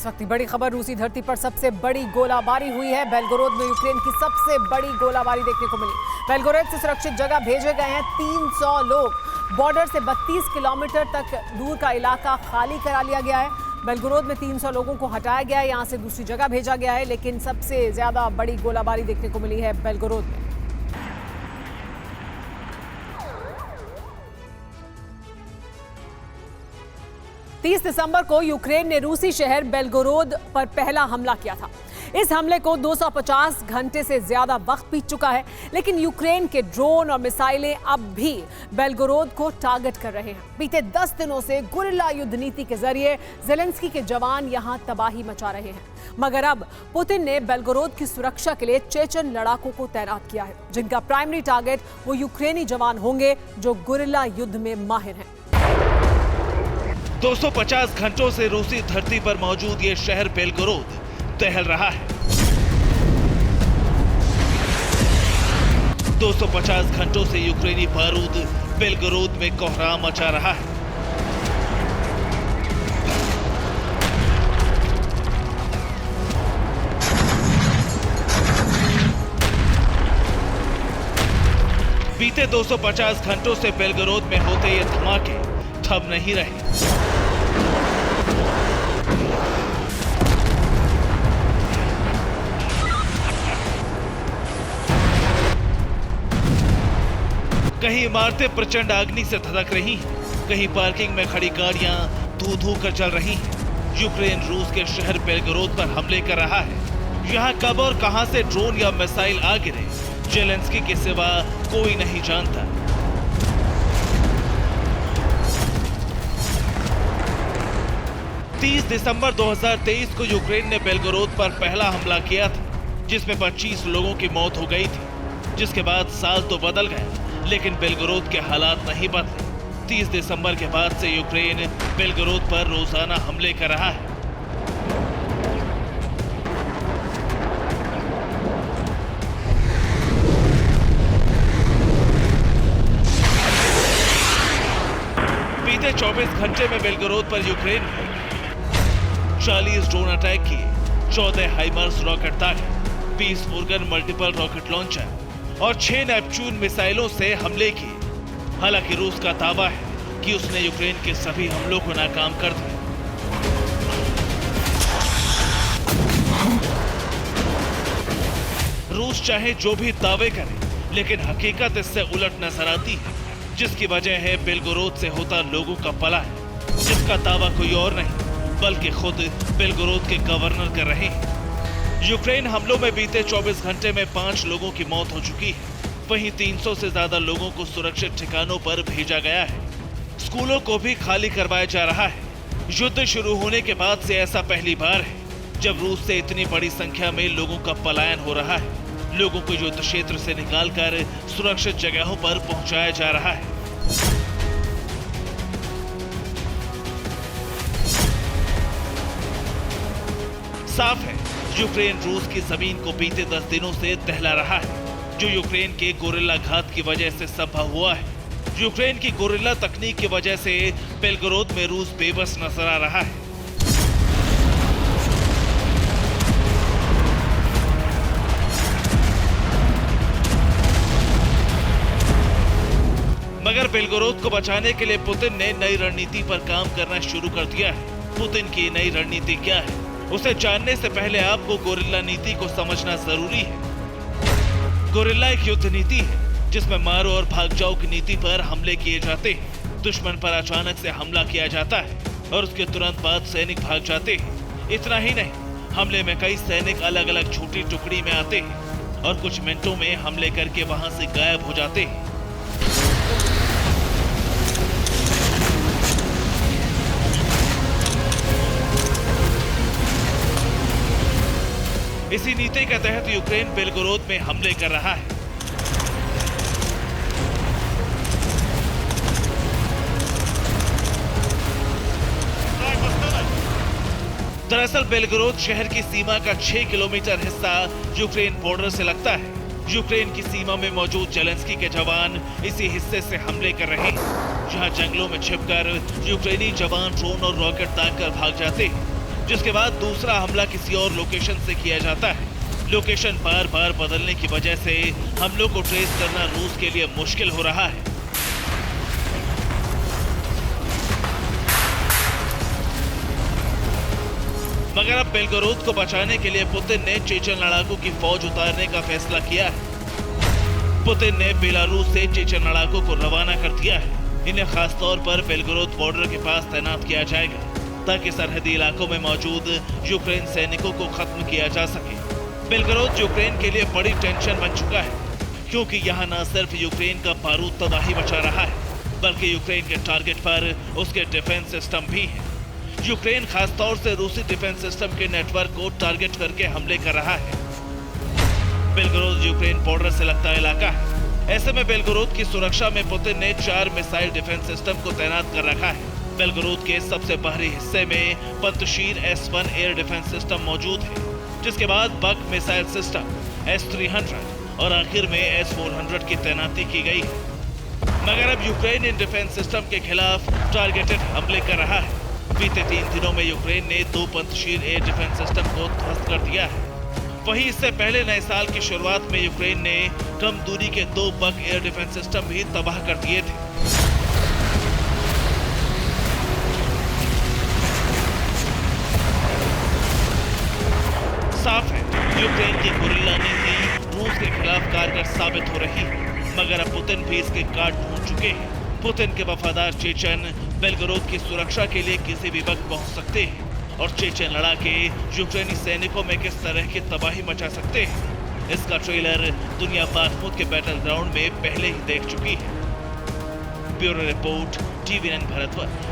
इस वक्त की बड़ी खबर, रूसी धरती पर सबसे बड़ी गोलाबारी हुई है। बेलगोरोद में यूक्रेन की सबसे बड़ी गोलाबारी देखने को मिली। बेलगोरोद से सुरक्षित जगह भेजे गए हैं 300 लोग। बॉर्डर से 32 किलोमीटर तक दूर का इलाका खाली करा लिया गया है। बेलगोरोद में 300 लोगों को हटाया गया है, यहाँ से दूसरी जगह भेजा गया है। लेकिन सबसे ज्यादा बड़ी गोलाबारी देखने को मिली है बेलगोरोद में। तीस दिसंबर को यूक्रेन ने रूसी शहर बेलगोरोद पर पहला हमला किया था। इस हमले को 250 घंटे से ज्यादा वक्त बीत चुका है, लेकिन यूक्रेन के ड्रोन और मिसाइलें अब भी बेलगोरोद को टारगेट कर रहे हैं। बीते 10 दिनों से गुरिल्ला युद्ध नीति के जरिए ज़ेलेंस्की के जवान यहां तबाही मचा रहे हैं, मगर अब पुतिन ने बेलगोरोद की सुरक्षा के लिए चेचन लड़ाकों को तैनात किया है, जिनका प्राइमरी टारगेट वो यूक्रेनी जवान होंगे जो गुरिल्ला युद्ध में माहिर हैं। 250 घंटों से रूसी धरती पर मौजूद ये शहर बेलगोरोद टहल रहा है। 250 घंटों से यूक्रेनी बारूद बेलगोरोद में कोहराम मचा रहा है। बीते 250 घंटों से बेलगोरोद में होते ये धमाके थम नहीं रहे। कहीं इमारतें प्रचंड अग्नि से धधक रही हैं, कहीं पार्किंग में खड़ी गाड़ियां धू धू कर चल रही हैं। यूक्रेन रूस के शहर बेलगोरोद पर हमले कर रहा है। यहां कब और कहां से ड्रोन या मिसाइल आ गिरे, ज़ेलेंस्की के सिवा कोई नहीं जानता। तीस दिसंबर 2023 को यूक्रेन ने बेलगोरोद पर पहला हमला किया था, जिसमें 25 लोगों की मौत हो गई थी। जिसके बाद साल तो बदल गया, लेकिन बेलगोरोद के हालात नहीं बदले। 30 दिसंबर के बाद से यूक्रेन बेलगोरोद पर रोजाना हमले कर रहा है। बीते 24 घंटे में बेलगोरोद पर यूक्रेन ने 40 ड्रोन अटैक किए, 14 हाइमर्स रॉकेट दागे, 20 उर्गन मल्टीपल रॉकेट लॉन्चर और 6 नेपच्यून मिसाइलों से हमले किए। हालांकि रूस का दावा है कि उसने यूक्रेन के सभी हमलों को नाकाम कर दिया। रूस चाहे जो भी दावे करे, लेकिन हकीकत इससे उलट नजर आती है, जिसकी वजह है बेलगोरोद से होता लोगों का पलायन, जिसका दावा कोई और नहीं बल्कि खुद बेलगोरोद के गवर्नर कर रहे हैं। यूक्रेन हमलों में बीते 24 घंटे में 5 लोगों की मौत हो चुकी है। वहीं 300 से ज्यादा लोगों को सुरक्षित ठिकानों पर भेजा गया है। स्कूलों को भी खाली करवाया जा रहा है। युद्ध शुरू होने के बाद से ऐसा पहली बार है जब रूस से इतनी बड़ी संख्या में लोगों का पलायन हो रहा है। लोगों को युद्ध क्षेत्र से निकालकर सुरक्षित जगहों पर पहुंचाया जा रहा है। साफ है, यूक्रेन रूस की जमीन को बीते 10 दिनों से दहला रहा है, जो यूक्रेन के गोरिल्ला घात की वजह से संभव हुआ है। यूक्रेन की गोरिल्ला तकनीक की वजह से बेलगोरोद में रूस बेबस नजर आ रहा है। मगर बेलगोरोद को बचाने के लिए पुतिन ने नई रणनीति पर काम करना शुरू कर दिया है। पुतिन की नई रणनीति क्या है, उसे जानने से पहले आपको गोरिल्ला नीति को समझना जरूरी है। गोरिल्ला एक युद्ध नीति है जिसमें मारो और भाग जाओ की नीति पर हमले किए जाते हैं। दुश्मन पर अचानक से हमला किया जाता है और उसके तुरंत बाद सैनिक भाग जाते हैं। इतना ही नहीं, हमले में कई सैनिक अलग अलग छोटी टुकड़ी में आते हैं और कुछ मिनटों में हमले करके वहां से गायब हो जाते हैं। इसी नीति के तहत यूक्रेन बेलगोरोद में हमले कर रहा है। दरअसल बेलगोरोद शहर की सीमा का 6 किलोमीटर हिस्सा यूक्रेन बॉर्डर से लगता है। यूक्रेन की सीमा में मौजूद ज़ेलेंस्की के जवान इसी हिस्से से हमले कर रहे हैं, जहां जंगलों में छिपकर यूक्रेनी जवान ड्रोन और रॉकेट दागकर भाग जाते हैं। जिसके बाद दूसरा हमला किसी और लोकेशन से किया जाता है। लोकेशन बार बार बदलने की वजह से हमलों को ट्रेस करना रूस के लिए मुश्किल हो रहा है। मगर अब बेलगोरोद को बचाने के लिए पुतिन ने चेचन लड़ाकों की फौज उतारने का फैसला किया है। पुतिन ने बेलारूस से चेचन लड़ाकों को रवाना कर दिया है। इन्हें खासतौर पर बेलगोरोद बॉर्डर के पास तैनात किया जाएगा ताकि सरहदी इलाकों में मौजूद यूक्रेन सैनिकों को खत्म किया जा सके। बेलगोरोद यूक्रेन के लिए बड़ी टेंशन बन चुका है, क्योंकि यहाँ न सिर्फ यूक्रेन का बारूद तबाही मचा रहा है, बल्कि यूक्रेन के टारगेट पर उसके डिफेंस सिस्टम भी है। यूक्रेन खासतौर से रूसी डिफेंस सिस्टम के नेटवर्क को टारगेट करके हमले कर रहा है। बेलगोरोद यूक्रेन बॉर्डर से लगता इलाका है। ऐसे में बेलगोरोद की सुरक्षा में पुतिन ने 4 मिसाइल डिफेंस सिस्टम को तैनात कर रखा है। बेलगोरोद के सबसे बाहरी हिस्से में पंतशीर S-1 एयर डिफेंस सिस्टम मौजूद है, जिसके बाद बक मिसाइल सिस्टम S-300 और आखिर में S-400 की तैनाती की गई है। मगर अब यूक्रेन इन डिफेंस सिस्टम के खिलाफ टारगेटेड हमले कर रहा है। बीते 3 दिनों में यूक्रेन ने 2 पंतशीर एयर डिफेंस सिस्टम को ध्वस्त कर दिया है। वहीं इससे पहले नए साल की शुरुआत में यूक्रेन ने कम दूरी के 2 बक एयर डिफेंस सिस्टम भी तबाह कर दिए थे। साफ है, यूक्रेन की गुरिल्ला नीति रूस के खिलाफ कारगर साबित हो रही है, मगर अब पुतिन भी इसके काट ढूंढ चुके हैं। पुतिन के वफादार चेचन बेलगोरोद की सुरक्षा के लिए किसी भी वक्त पहुंच सकते हैं और चेचन लड़ाके यूक्रेनी सैनिकों में किस तरह की तबाही मचा सकते हैं, इसका ट्रेलर दुनिया बाखमुत के बैटल ग्राउंड में पहले ही देख चुकी है। Bureau report, TVN Bharatvarsh.